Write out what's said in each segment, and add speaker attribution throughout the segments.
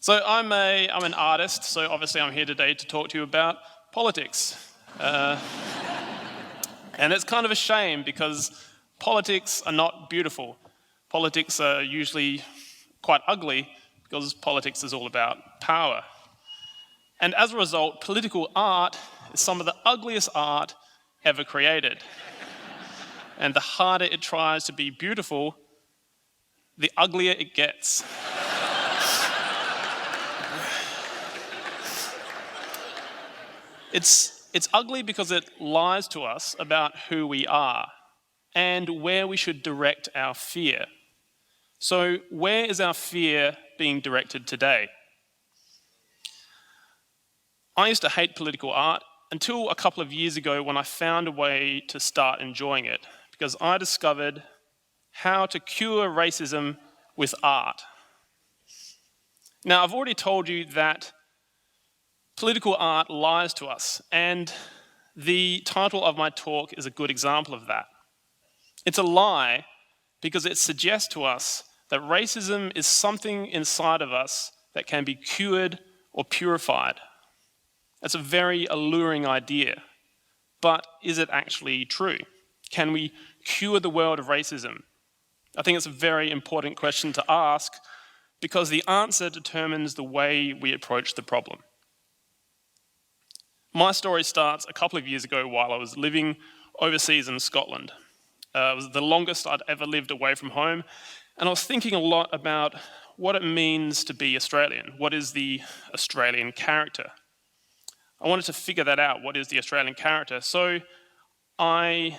Speaker 1: So I'm an artist, so obviously I'm here today to talk to you about politics. And it's kind of a shame because politics are not beautiful. Politics are usually quite ugly because politics is all about power. And as a result, political art is some of the ugliest art ever created. And the harder it tries to be beautiful, the uglier it gets. It's ugly because it lies to us about who we are and where we should direct our fear. So where is our fear being directed today? I used to hate political art until a couple of years ago when I found a way to start enjoying it, because I discovered how to cure racism with art. Now, I've already told you that political art lies to us, and the title of my talk is a good example of that. It's a lie because it suggests to us that racism is something inside of us that can be cured or purified. That's a very alluring idea, but is it actually true? Can we cure the world of racism? I think it's a very important question to ask because the answer determines the way we approach the problem. My story starts a couple of years ago while I was living overseas in Scotland. It was the longest I'd ever lived away from home, and I was thinking a lot about what it means to be Australian. What is the Australian character? I wanted to figure that out. What is the Australian character? So I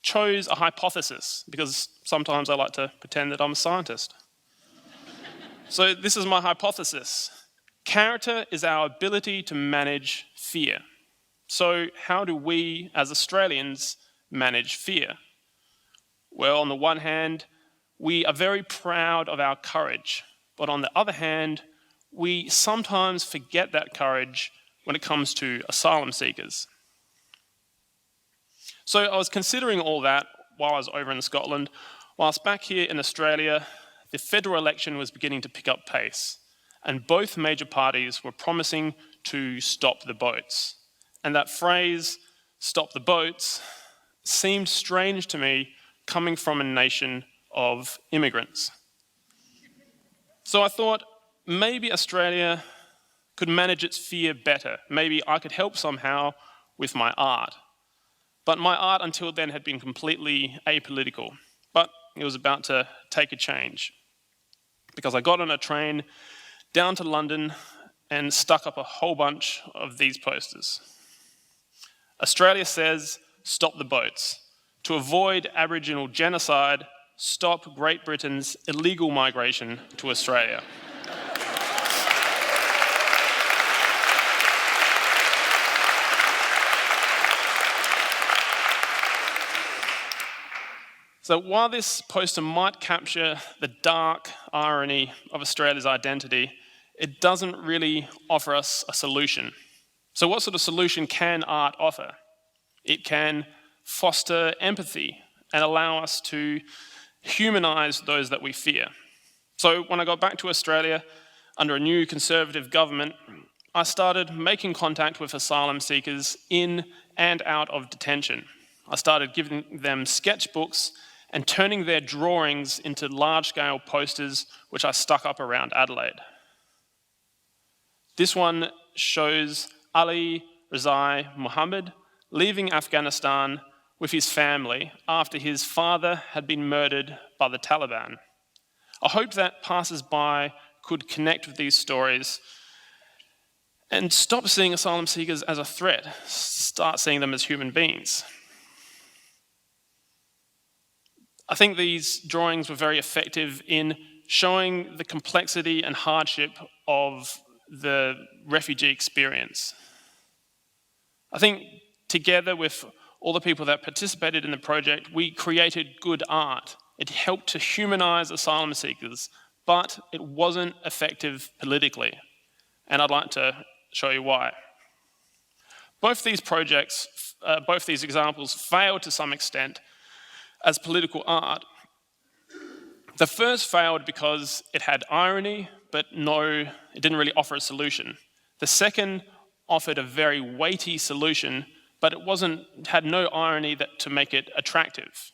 Speaker 1: chose a hypothesis, because sometimes I like to pretend that I'm a scientist. So this is my hypothesis. Character is our ability to manage fear. So how do we, as Australians, manage fear? Well, on the one hand, we are very proud of our courage, but on the other hand, we sometimes forget that courage when it comes to asylum seekers. So I was considering all that while I was over in Scotland. Whilst back here in Australia, the federal election was beginning to pick up pace, and both major parties were promising to stop the boats. And that phrase, stop the boats, seemed strange to me coming from a nation of immigrants. So I thought, maybe Australia could manage its fear better. Maybe I could help somehow with my art. But my art until then had been completely apolitical. But it was about to take a change, because I got on a train down to London and stuck up a whole bunch of these posters. Australia says, stop the boats. To avoid Aboriginal genocide, stop Great Britain's illegal migration to Australia. So while this poster might capture the dark irony of Australia's identity, it doesn't really offer us a solution. So what sort of solution can art offer? It can foster empathy and allow us to humanize those that we fear. So when I got back to Australia under a new Conservative government, I started making contact with asylum seekers in and out of detention. I started giving them sketchbooks and turning their drawings into large-scale posters which I stuck up around Adelaide. This one shows Ali Rezai Muhammad leaving Afghanistan with his family after his father had been murdered by the Taliban. I hope that passers-by could connect with these stories and stop seeing asylum seekers as a threat, start seeing them as human beings. I think these drawings were very effective in showing the complexity and hardship of the refugee experience. I think together with all the people that participated in the project, we created good art. It helped to humanize asylum seekers, but it wasn't effective politically. And I'd like to show you why. Both these projects, both these examples failed to some extent as political art The first failed because it had irony, but it didn't really offer a solution. The second offered a very weighty solution, but it had no irony to make it attractive.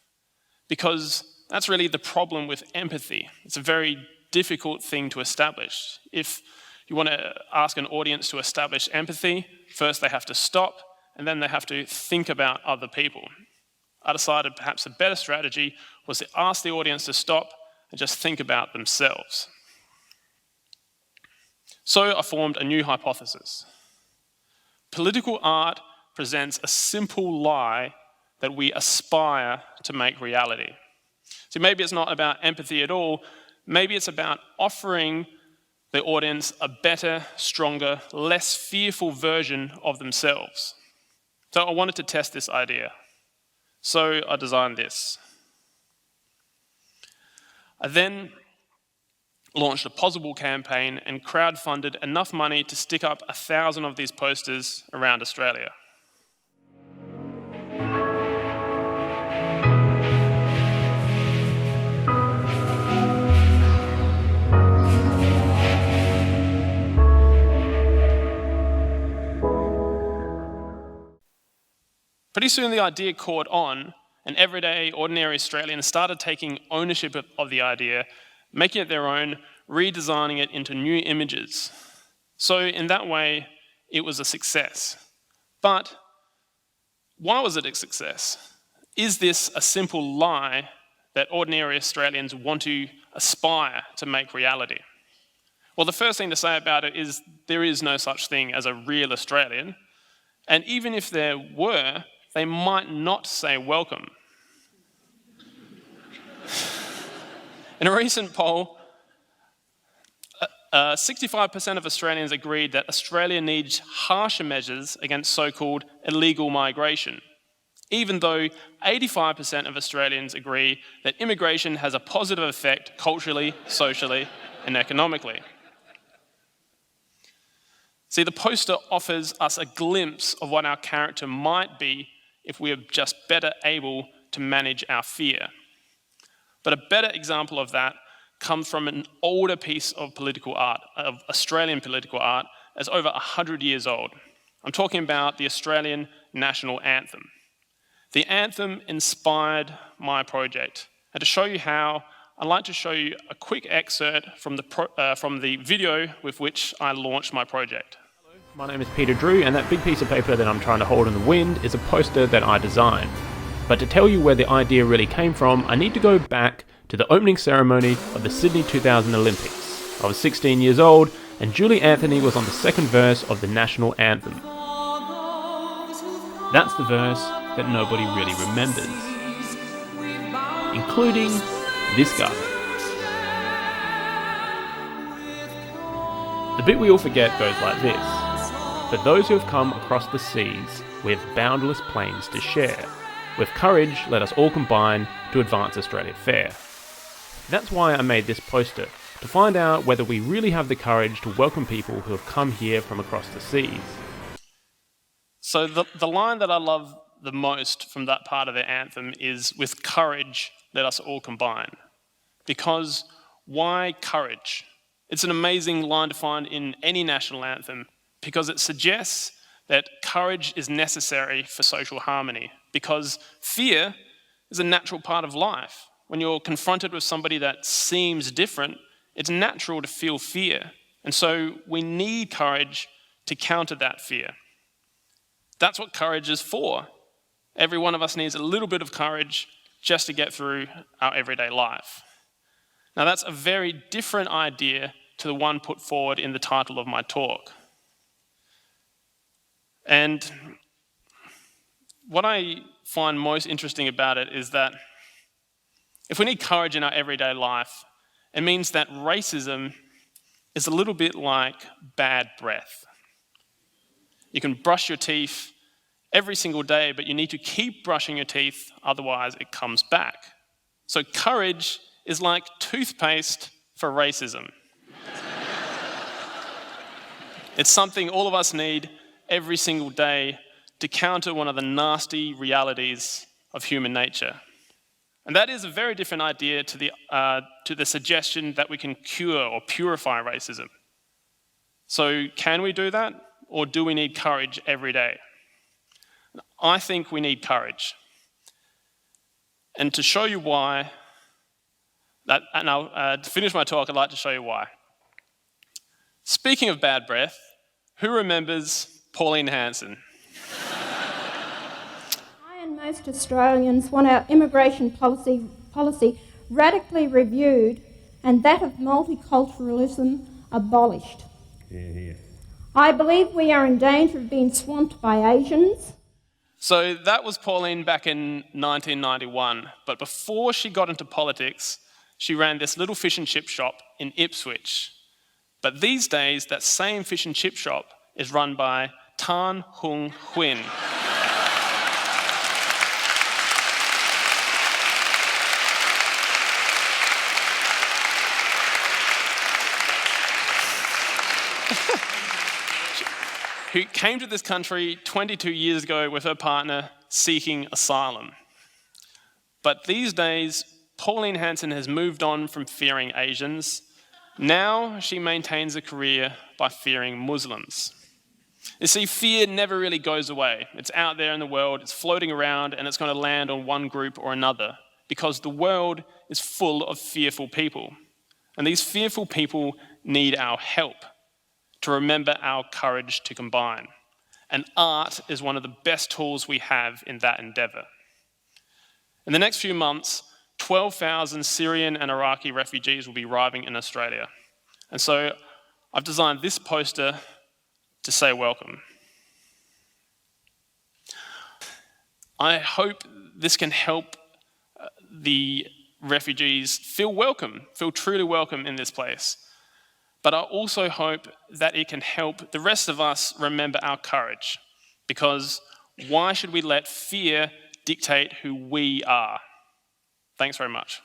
Speaker 1: Because that's really the problem with empathy. It's a very difficult thing to establish. If you want to ask an audience to establish empathy, first they have to stop, and then they have to think about other people. I decided perhaps a better strategy was to ask the audience to stop and just think about themselves. So I formed a new hypothesis. Political art presents a simple lie that we aspire to make reality. So maybe it's not about empathy at all, maybe it's about offering the audience a better, stronger, less fearful version of themselves. So I wanted to test this idea. So I designed this. I then launched a possible campaign and crowdfunded enough money to stick up 1,000 of these posters around Australia. Pretty soon the idea caught on, and everyday, ordinary Australians started taking ownership of the idea, making it their own, redesigning it into new images. So in that way, it was a success. But why was it a success? Is this a simple lie that ordinary Australians want to aspire to make reality? Well, the first thing to say about it is there is no such thing as a real Australian, and even if there were, they might not say welcome. In a recent poll, 65% of Australians agreed that Australia needs harsher measures against so-called illegal migration, even though 85% of Australians agree that immigration has a positive effect culturally, socially, and economically. See, the poster offers us a glimpse of what our character might be if we are just better able to manage our fear. But a better example of that comes from an older piece of political art, of Australian political art, that's over 100 years old. I'm talking about the Australian National Anthem. The anthem inspired my project. And to show you how, I'd like to show you a quick excerpt from the video with which I launched my project.
Speaker 2: My name is Peter Drew, and that big piece of paper that I'm trying to hold in the wind is a poster that I designed. But to tell you where the idea really came from, I need to go back to the opening ceremony of the Sydney 2000 Olympics. I was 16 years old, and Julie Anthony was on the second verse of the national anthem. That's the verse that nobody really remembers, including this guy. The bit we all forget goes like this. For those who have come across the seas, we have boundless plains to share. With courage, let us all combine to advance Australia fair. That's why I made this poster, to find out whether we really have the courage to welcome people who have come here from across the seas.
Speaker 1: So the line that I love the most from that part of the anthem is, with courage, let us all combine. Because why courage? It's an amazing line to find in any national anthem, because it suggests that courage is necessary for social harmony, because fear is a natural part of life. When you're confronted with somebody that seems different, it's natural to feel fear. And so we need courage to counter that fear. That's what courage is for. Every one of us needs a little bit of courage just to get through our everyday life. Now that's a very different idea to the one put forward in the title of my talk. And what I find most interesting about it is that if we need courage in our everyday life, it means that racism is a little bit like bad breath. You can brush your teeth every single day, but you need to keep brushing your teeth, otherwise it comes back. So courage is like toothpaste for racism. It's something all of us need every single day to counter one of the nasty realities of human nature. And that is a very different idea to the suggestion that we can cure or purify racism. So can we do that, or do we need courage every day? I think we need courage. And to show you why, to finish my talk, I'd like to show you why. Speaking of bad breath, who remembers Pauline Hanson?
Speaker 3: I and most Australians want our immigration policy radically reviewed and that of multiculturalism abolished.
Speaker 4: Yeah.
Speaker 3: I believe we are in danger of being swamped by Asians.
Speaker 1: So that was Pauline back in 1991, but before she got into politics, she ran this little fish and chip shop in Ipswich. But these days, that same fish and chip shop is run by Tan Hung Huynh. Who came to this country 22 years ago with her partner seeking asylum. But these days, Pauline Hanson has moved on from fearing Asians. Now she maintains a career by fearing Muslims. You see, fear never really goes away. It's out there in the world, it's floating around, and it's going to land on one group or another, because the world is full of fearful people. And these fearful people need our help to remember our courage to combine. And art is one of the best tools we have in that endeavour. In the next few months, 12,000 Syrian and Iraqi refugees will be arriving in Australia. And so I've designed this poster to say welcome. I hope this can help the refugees feel welcome, feel truly welcome in this place. But I also hope that it can help the rest of us remember our courage, because why should we let fear dictate who we are? Thanks very much.